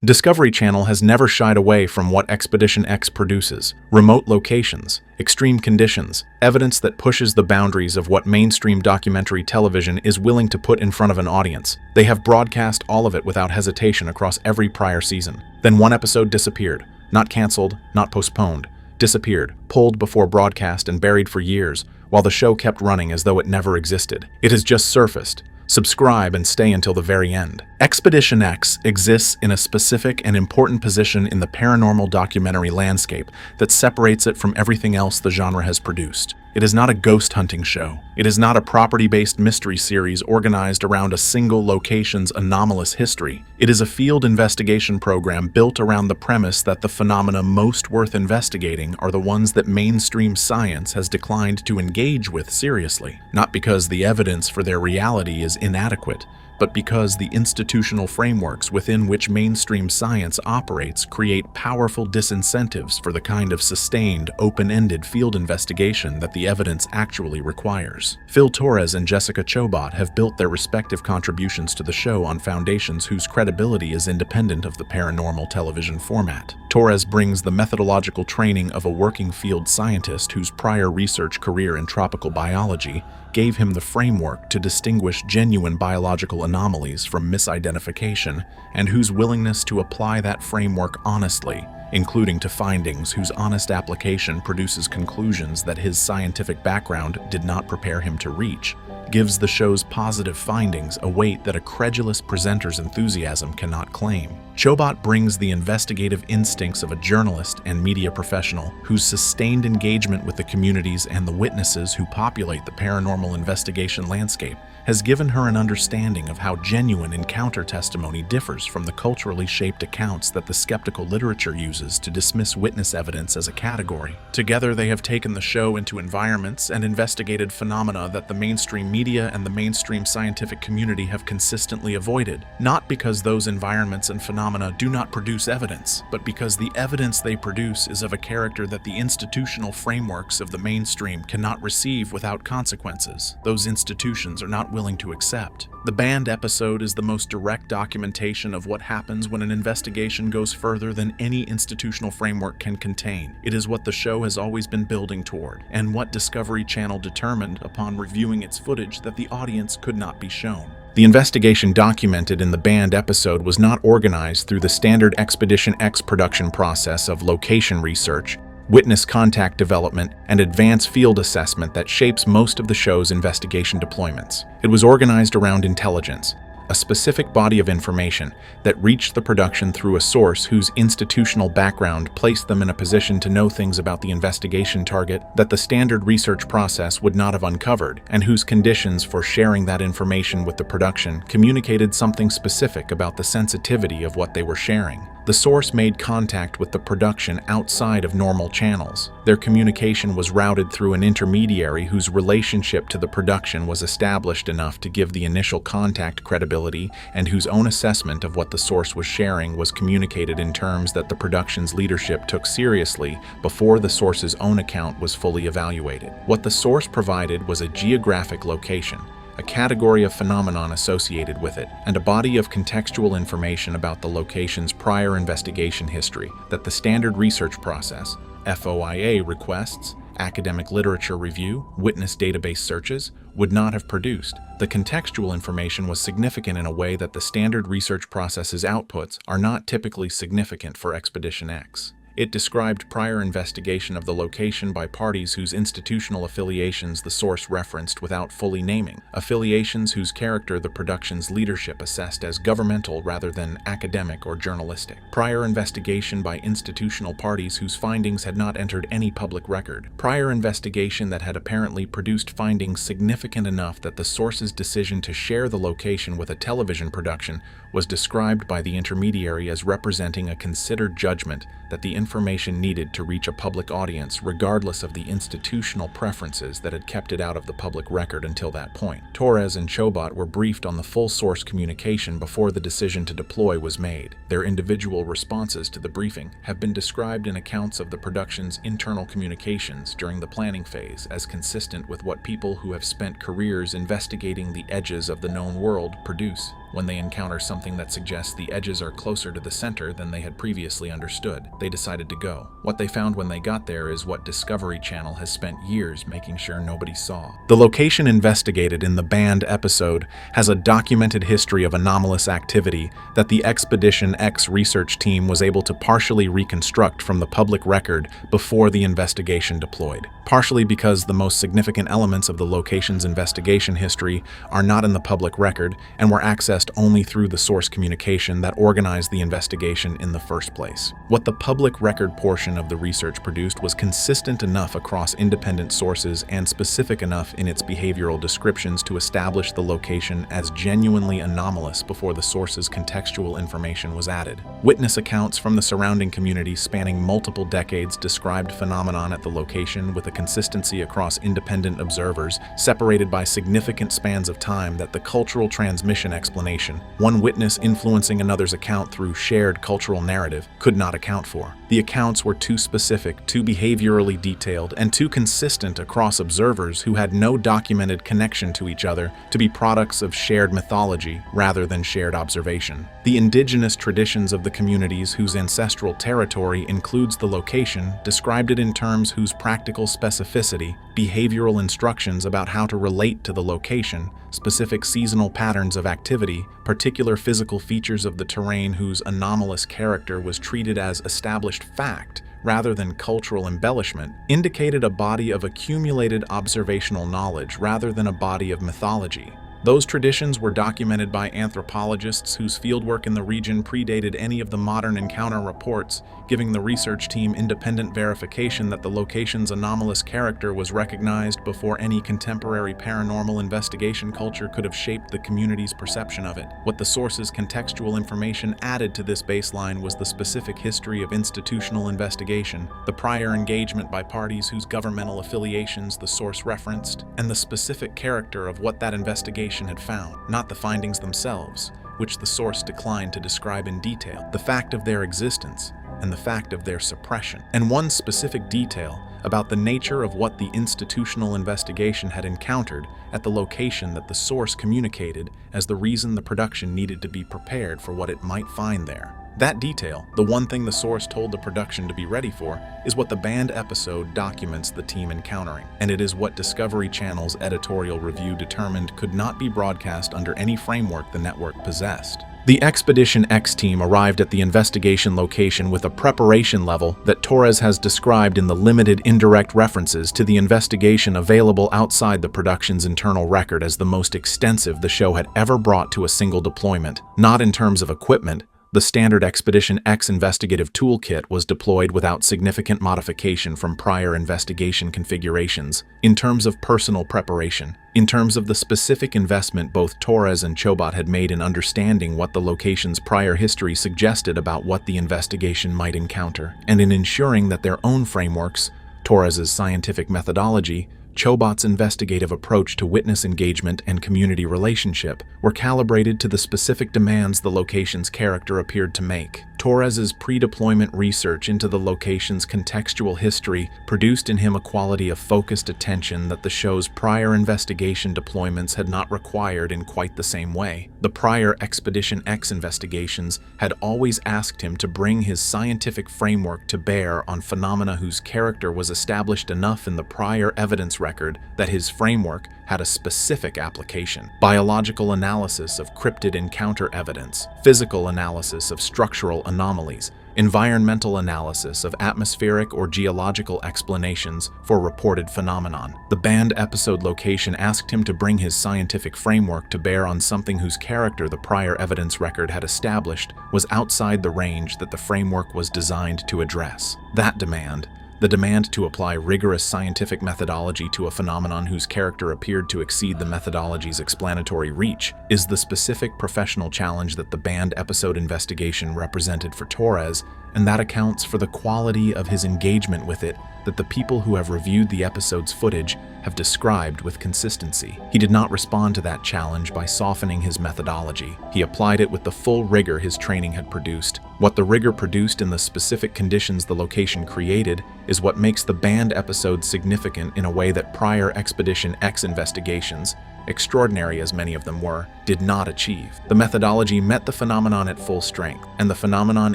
Discovery Channel has never shied away from what Expedition X produces: remote locations, extreme conditions, evidence that pushes the boundaries of what mainstream documentary television is willing to put in front of an audience. They have broadcast all of it without hesitation across every prior season. Then one episode disappeared. Not canceled, not postponed. Disappeared, pulled before broadcast and buried for years, while the show kept running as though it never existed. It has just surfaced. Subscribe and stay until the very end. Expedition X exists in a specific and important position in the paranormal documentary landscape that separates it from everything else the genre has produced. It is not a ghost hunting show. It is not a property-based mystery series organized around a single location's anomalous history. It is a field investigation program built around the premise that the phenomena most worth investigating are the ones that mainstream science has declined to engage with seriously, not because the evidence for their reality is inadequate, but because the institutional frameworks within which mainstream science operates create powerful disincentives for the kind of sustained, open-ended field investigation that the evidence actually requires. Phil Torres and Jessica Chobot have built their respective contributions to the show on foundations whose credibility is independent of the paranormal television format. Torres brings the methodological training of a working field scientist whose prior research career in tropical biology gave him the framework to distinguish genuine biological anomalies from misidentification, and whose willingness to apply that framework honestly, including to findings whose honest application produces conclusions that his scientific background did not prepare him to reach, gives the show's positive findings a weight that a credulous presenter's enthusiasm cannot claim. Chobot brings the investigative instincts of a journalist and media professional whose sustained engagement with the communities and the witnesses who populate the paranormal investigation landscape has given her an understanding of how genuine encounter testimony differs from the culturally shaped accounts that the skeptical literature uses to dismiss witness evidence as a category. Together, they have taken the show into environments and investigated phenomena that the mainstream media and the mainstream scientific community have consistently avoided, not because those environments and phenomena do not produce evidence, but because the evidence they produce is of a character that the institutional frameworks of the mainstream cannot receive without consequences. Those institutions are not willing to accept. The banned episode is the most direct documentation of what happens when an investigation goes further than any institutional framework can contain. It is what the show has always been building toward, and what Discovery Channel determined upon reviewing its footage that the audience could not be shown. The investigation documented in the banned episode was not organized through the standard Expedition X production process of location research, witness contact development, and advanced field assessment that shapes most of the show's investigation deployments. It was organized around intelligence, a specific body of information that reached the production through a source whose institutional background placed them in a position to know things about the investigation target that the standard research process would not have uncovered, and whose conditions for sharing that information with the production communicated something specific about the sensitivity of what they were sharing. The source made contact with the production outside of normal channels. Their communication was routed through an intermediary whose relationship to the production was established enough to give the initial contact credibility, and whose own assessment of what the source was sharing was communicated in terms that the production's leadership took seriously before the source's own account was fully evaluated. What the source provided was a geographic location, a category of phenomenon associated with it, and a body of contextual information about the location's prior investigation history that the standard research process, FOIA requests, academic literature review, witness database searches, would not have produced. The contextual information was significant in a way that the standard research process's outputs are not typically significant for Expedition X. It described prior investigation of the location by parties whose institutional affiliations the source referenced without fully naming, affiliations whose character the production's leadership assessed as governmental rather than academic or journalistic, prior investigation by institutional parties whose findings had not entered any public record, prior investigation that had apparently produced findings significant enough that the source's decision to share the location with a television production was described by the intermediary as representing a considered judgment that the information needed to reach a public audience regardless of the institutional preferences that had kept it out of the public record until that point. Torres and Chobot were briefed on the full source communication before the decision to deploy was made. Their individual responses to the briefing have been described in accounts of the production's internal communications during the planning phase as consistent with what people who have spent careers investigating the edges of the known world produce. When they encounter something that suggests the edges are closer to the center than they had previously understood, they decided to go. What they found when they got there is what Discovery Channel has spent years making sure nobody saw. The location investigated in the banned episode has a documented history of anomalous activity that the Expedition X research team was able to partially reconstruct from the public record before the investigation deployed. Partially because the most significant elements of the location's investigation history are not in the public record and were accessed only through the source communication that organized the investigation in the first place. What the public record portion of the research produced was consistent enough across independent sources and specific enough in its behavioral descriptions to establish the location as genuinely anomalous before the source's contextual information was added. Witness accounts from the surrounding community spanning multiple decades described phenomenon at the location with a consistency across independent observers, separated by significant spans of time that the cultural transmission explanation, one witness influencing another's account through shared cultural narrative, could not account for. The accounts were too specific, too behaviorally detailed, and too consistent across observers who had no documented connection to each other to be products of shared mythology rather than shared observation. The indigenous traditions of the communities whose ancestral territory includes the location described it in terms whose practical specificity, behavioral instructions about how to relate to the location, specific seasonal patterns of activity, particular physical features of the terrain whose anomalous character was treated as established fact rather than cultural embellishment, indicated a body of accumulated observational knowledge rather than a body of mythology. Those traditions were documented by anthropologists whose fieldwork in the region predated any of the modern encounter reports, giving the research team independent verification that the location's anomalous character was recognized before any contemporary paranormal investigation culture could have shaped the community's perception of it. What the source's contextual information added to this baseline was the specific history of institutional investigation, the prior engagement by parties whose governmental affiliations the source referenced, and the specific character of what that investigation had found, not the findings themselves, which the source declined to describe in detail, the fact of their existence and the fact of their suppression. And one specific detail about the nature of what the institutional investigation had encountered at the location that the source communicated as the reason the production needed to be prepared for what it might find there. That detail, the one thing the source told the production to be ready for, is what the banned episode documents the team encountering, and it is what Discovery Channel's editorial review determined could not be broadcast under any framework the network possessed. The Expedition X team arrived at the investigation location with a preparation level that Torres has described in the limited indirect references to the investigation available outside the production's internal record as the most extensive the show had ever brought to a single deployment, not in terms of equipment. The standard Expedition X investigative toolkit was deployed without significant modification from prior investigation configurations. In terms of personal preparation, in terms of the specific investment both Torres and Chobot had made in understanding what the location's prior history suggested about what the investigation might encounter, and in ensuring that their own frameworks, Torres's scientific methodology, Chobot's investigative approach to witness engagement and community relationship, were calibrated to the specific demands the location's character appeared to make. Torres's pre-deployment research into the location's contextual history produced in him a quality of focused attention that the show's prior investigation deployments had not required in quite the same way. The prior Expedition X investigations had always asked him to bring his scientific framework to bear on phenomena whose character was established enough in the prior evidence record that his framework had a specific application. Biological analysis of cryptid encounter evidence, physical analysis of structural anomalies, environmental analysis of atmospheric or geological explanations for reported phenomenon. The banned episode location asked him to bring his scientific framework to bear on something whose character the prior evidence record had established was outside the range that the framework was designed to address. That demand, the demand to apply rigorous scientific methodology to a phenomenon whose character appeared to exceed the methodology's explanatory reach, is the specific professional challenge that the banned episode investigation represented for Torres, and that accounts for the quality of his engagement with it that the people who have reviewed the episode's footage have described with consistency. He did not respond to that challenge by softening his methodology. He applied it with the full rigor his training had produced. What the rigor produced in the specific conditions the location created is what makes the banned episode significant in a way that prior Expedition X investigations, extraordinary as many of them were, did not achieve. The methodology met the phenomenon at full strength, and the phenomenon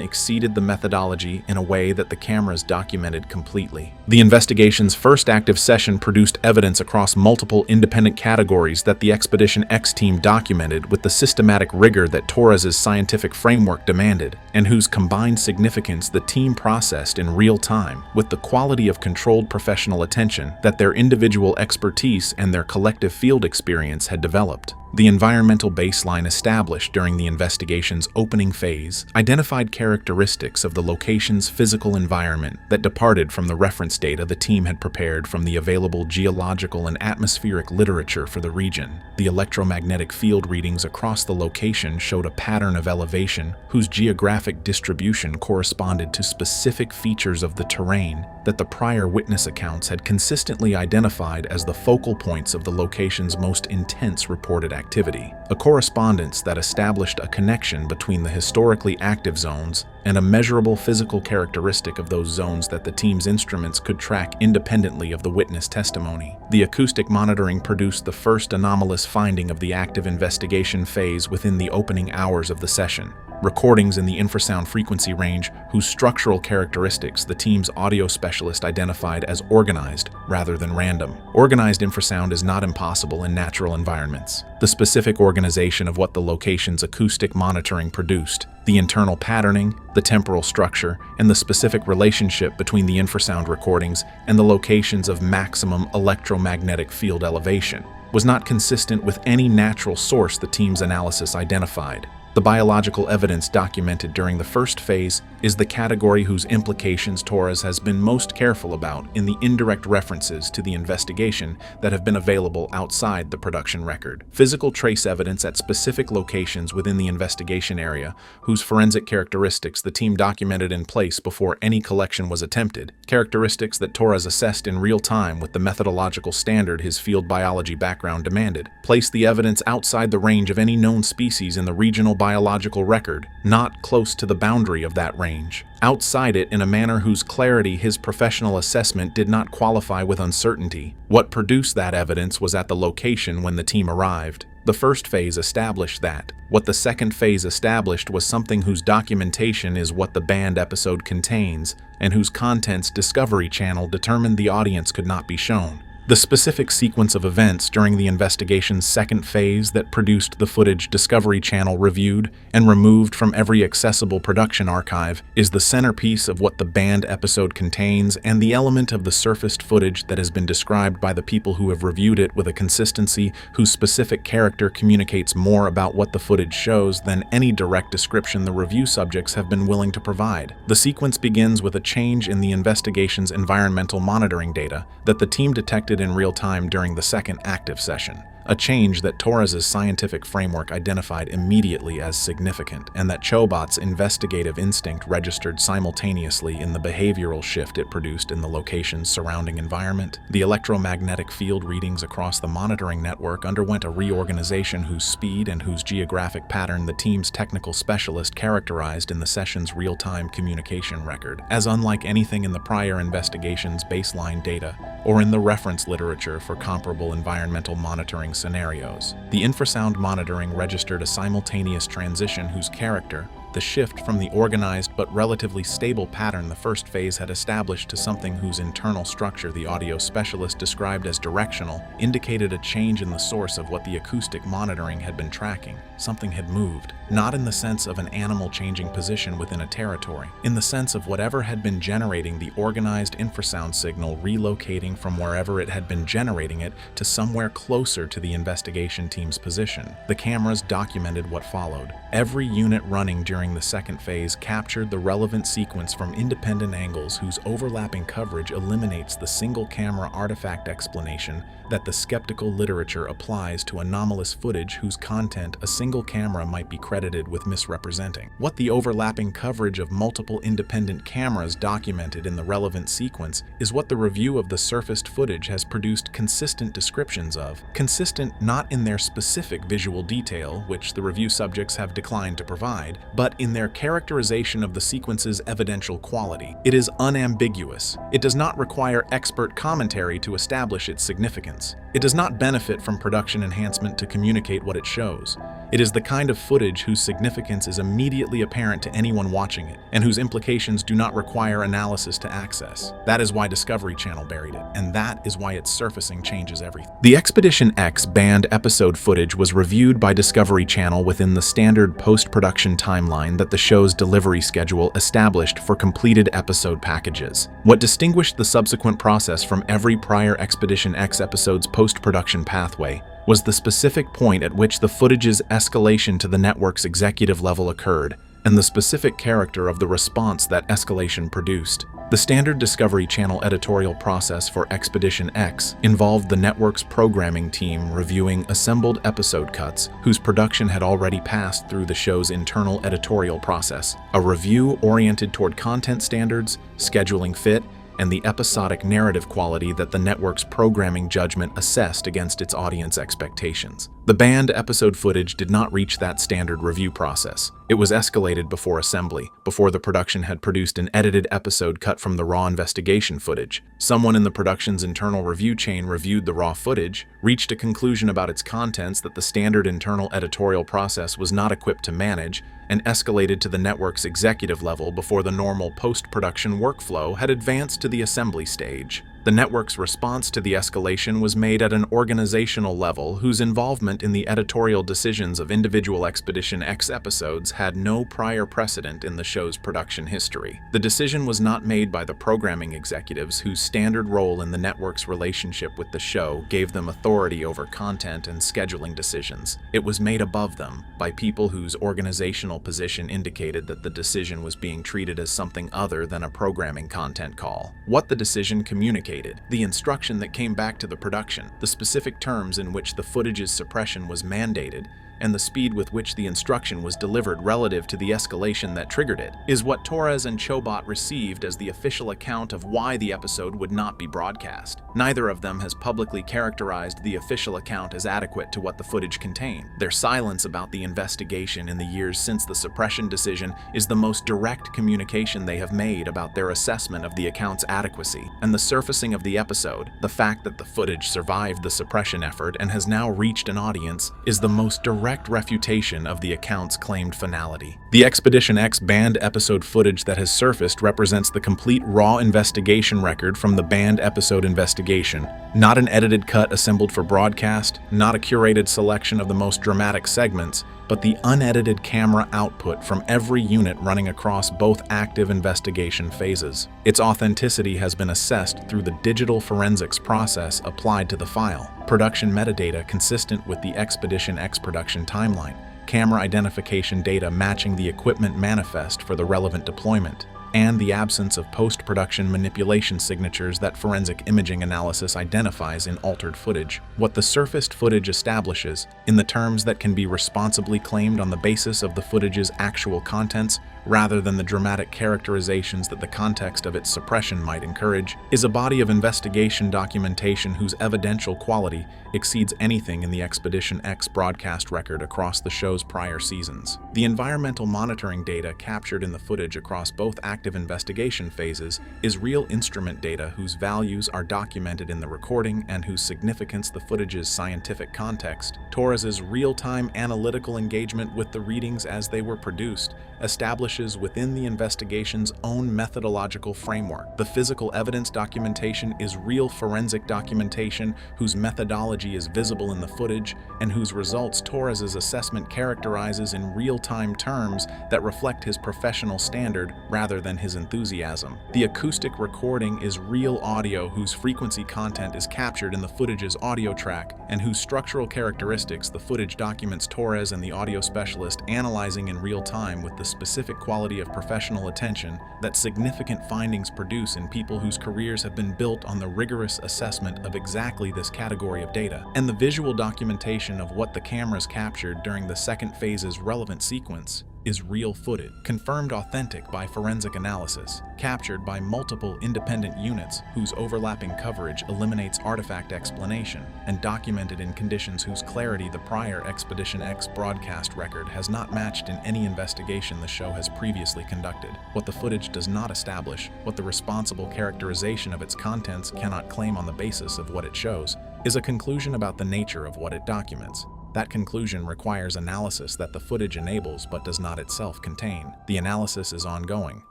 exceeded the methodology in a way that the cameras documented completely. The investigation's first active session produced evidence across multiple independent categories that the Expedition X team documented with the systematic rigor that Torres's scientific framework demanded, and whose combined significance the team processed in real time with the quality of controlled professional attention that their individual expertise and their collective field experience had developed. The environmental baseline established during the investigation's opening phase identified characteristics of the location's physical environment that departed from the reference data the team had prepared from the available geological and atmospheric literature for the region. The electromagnetic field readings across the location showed a pattern of elevation whose geographic distribution corresponded to specific features of the terrain that the prior witness accounts had consistently identified as the focal points of the location's most intense reported activity, a correspondence that established a connection between the historically active zones and a measurable physical characteristic of those zones that the team's instruments could track independently of the witness testimony. The acoustic monitoring produced the first anomalous finding of the active investigation phase within the opening hours of the session. Recordings in the infrasound frequency range whose structural characteristics the team's audio specialist identified as organized rather than random. Organized infrasound is not impossible in natural environments. The specific organization of what the location's acoustic monitoring produced, the internal patterning, the temporal structure, and the specific relationship between the infrasound recordings and the locations of maximum electromagnetic field elevation, was not consistent with any natural source the team's analysis identified. The biological evidence documented during the first phase is the category whose implications Torres has been most careful about in the indirect references to the investigation that have been available outside the production record. Physical trace evidence at specific locations within the investigation area, whose forensic characteristics the team documented in place before any collection was attempted, characteristics that Torres assessed in real time with the methodological standard his field biology background demanded, placed the evidence outside the range of any known species in the regional biological record, not close to the boundary of that range, outside it in a manner whose clarity his professional assessment did not qualify with uncertainty. What produced that evidence was at the location when the team arrived. The first phase established that. What the second phase established was something whose documentation is what the banned episode contains, and whose contents Discovery Channel determined the audience could not be shown. The specific sequence of events during the investigation's second phase that produced the footage Discovery Channel reviewed and removed from every accessible production archive is the centerpiece of what the banned episode contains and the element of the surfaced footage that has been described by the people who have reviewed it with a consistency whose specific character communicates more about what the footage shows than any direct description the review subjects have been willing to provide. The sequence begins with a change in the investigation's environmental monitoring data that the team detected in real time during the second active session, a change that Torres's scientific framework identified immediately as significant, and that Chobot's investigative instinct registered simultaneously in the behavioral shift it produced in the location's surrounding environment. The electromagnetic field readings across the monitoring network underwent a reorganization whose speed and whose geographic pattern the team's technical specialist characterized in the session's real-time communication record as unlike anything in the prior investigation's baseline data or in the reference literature for comparable environmental monitoring scenarios. The infrasound monitoring registered a simultaneous transition whose character, the shift from the organized but relatively stable pattern the first phase had established to something whose internal structure the audio specialist described as directional, indicated a change in the source of what the acoustic monitoring had been tracking. Something had moved, not in the sense of an animal changing position within a territory, in the sense of whatever had been generating the organized infrasound signal relocating from wherever it had been generating it to somewhere closer to the investigation team's position. The cameras documented what followed. Every unit running during the second phase captured the relevant sequence from independent angles whose overlapping coverage eliminates the single camera artifact explanation that the skeptical literature applies to anomalous footage whose content a single camera might be credited with misrepresenting. What the overlapping coverage of multiple independent cameras documented in the relevant sequence is what the review of the surfaced footage has produced consistent descriptions of, consistent not in their specific visual detail, which the review subjects have declined to provide, but in their characterization of the sequence's evidential quality. It is unambiguous. It does not require expert commentary to establish its significance. It does not benefit from production enhancement to communicate what it shows. It is the kind of footage whose significance is immediately apparent to anyone watching it, and whose implications do not require analysis to access. That is why Discovery Channel buried it, and that is why its surfacing changes everything. The Expedition X banned episode footage was reviewed by Discovery Channel within the standard post-production timeline that the show's delivery schedule established for completed episode packages. What distinguished the subsequent process from every prior Expedition X episode's post-production pathway was the specific point at which the footage's escalation to the network's executive level occurred, and the specific character of the response that escalation produced. The standard Discovery Channel editorial process for Expedition X involved the network's programming team reviewing assembled episode cuts whose production had already passed through the show's internal editorial process, a review oriented toward content standards, scheduling fit, and the episodic narrative quality that the network's programming judgment assessed against its audience expectations. The banned episode footage did not reach that standard review process. It was escalated before assembly, before the production had produced an edited episode cut from the raw investigation footage. Someone in the production's internal review chain reviewed the raw footage, reached a conclusion about its contents that the standard internal editorial process was not equipped to manage, and escalated to the network's executive level before the normal post-production workflow had advanced to the assembly stage. The network's response to the escalation was made at an organizational level whose involvement in the editorial decisions of individual Expedition X episodes had no prior precedent in the show's production history. The decision was not made by the programming executives whose standard role in the network's relationship with the show gave them authority over content and scheduling decisions. It was made above them by people whose organizational position indicated that the decision was being treated as something other than a programming content call. What the decision communicated, the instruction that came back to the production, the specific terms in which the footage's suppression was mandated, and the speed with which the instruction was delivered relative to the escalation that triggered it, is what Torres and Chobot received as the official account of why the episode would not be broadcast. Neither of them has publicly characterized the official account as adequate to what the footage contained. Their silence about the investigation in the years since the suppression decision is the most direct communication they have made about their assessment of the account's adequacy, and the surfacing of the episode, the fact that the footage survived the suppression effort and has now reached an audience, is the most direct refutation of the account's claimed finality. The Expedition X banned episode footage that has surfaced represents the complete raw investigation record from the banned episode investigation, not an edited cut assembled for broadcast, not a curated selection of the most dramatic segments, but the unedited camera output from every unit running across both active investigation phases. Its authenticity has been assessed through the digital forensics process applied to the file, production metadata consistent with the Expedition X production timeline, camera identification data matching the equipment manifest for the relevant deployment, and the absence of post-production manipulation signatures that forensic imaging analysis identifies in altered footage. What the surfaced footage establishes, in the terms that can be responsibly claimed on the basis of the footage's actual contents, rather than the dramatic characterizations that the context of its suppression might encourage, is a body of investigation documentation whose evidential quality exceeds anything in the Expedition X broadcast record across the show's prior seasons. The environmental monitoring data captured in the footage across both active investigation phases is real instrument data whose values are documented in the recording and whose significance the footage's scientific context. Torres's real-time analytical engagement with the readings as they were produced establishes within the investigation's own methodological framework. The physical evidence documentation is real forensic documentation whose methodology is visible in the footage and whose results Torres's assessment characterizes in real-time terms that reflect his professional standard rather than his enthusiasm. The acoustic recording is real audio whose frequency content is captured in the footage's audio track and whose structural characteristics the footage documents Torres and the audio specialist analyzing in real time with the specific quality of professional attention that significant findings produce in people whose careers have been built on the rigorous assessment of exactly this category of data. And the visual documentation of what the cameras captured during the second phase's relevant sequence is real footage, confirmed authentic by forensic analysis, captured by multiple independent units whose overlapping coverage eliminates artifact explanation, and documented in conditions whose clarity the prior Expedition X broadcast record has not matched in any investigation the show has previously conducted. What the footage does not establish, what the responsible characterization of its contents cannot claim on the basis of what it shows, is a conclusion about the nature of what it documents. That conclusion requires analysis that the footage enables but does not itself contain. The analysis is ongoing.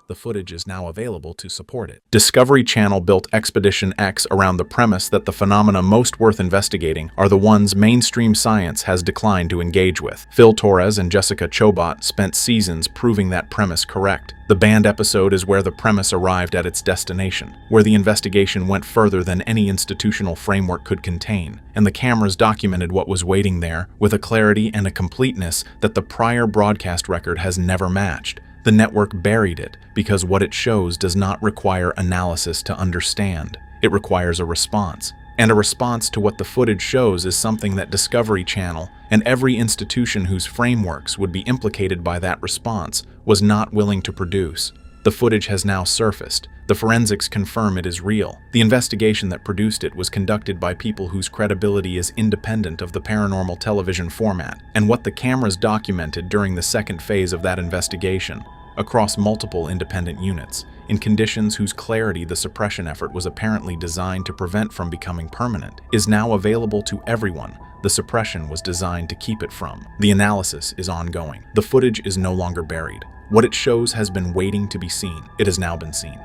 The footage is now available to support it. Discovery Channel built Expedition X around the premise that the phenomena most worth investigating are the ones mainstream science has declined to engage with. Phil Torres and Jessica Chobot spent seasons proving that premise correct. The banned episode is where the premise arrived at its destination, where the investigation went further than any institutional framework could contain, and the cameras documented what was waiting there with a clarity and a completeness that the prior broadcast record has never matched. The network buried it because what it shows does not require analysis to understand. It requires a response. And a response to what the footage shows is something that Discovery Channel and every institution whose frameworks would be implicated by that response was not willing to produce. The footage has now surfaced. The forensics confirm it is real. The investigation that produced it was conducted by people whose credibility is independent of the paranormal television format, and what the cameras documented during the second phase of that investigation, across multiple independent units, in conditions whose clarity the suppression effort was apparently designed to prevent from becoming permanent, is now available to everyone the suppression was designed to keep it from. The analysis is ongoing. The footage is no longer buried. What it shows has been waiting to be seen. It has now been seen.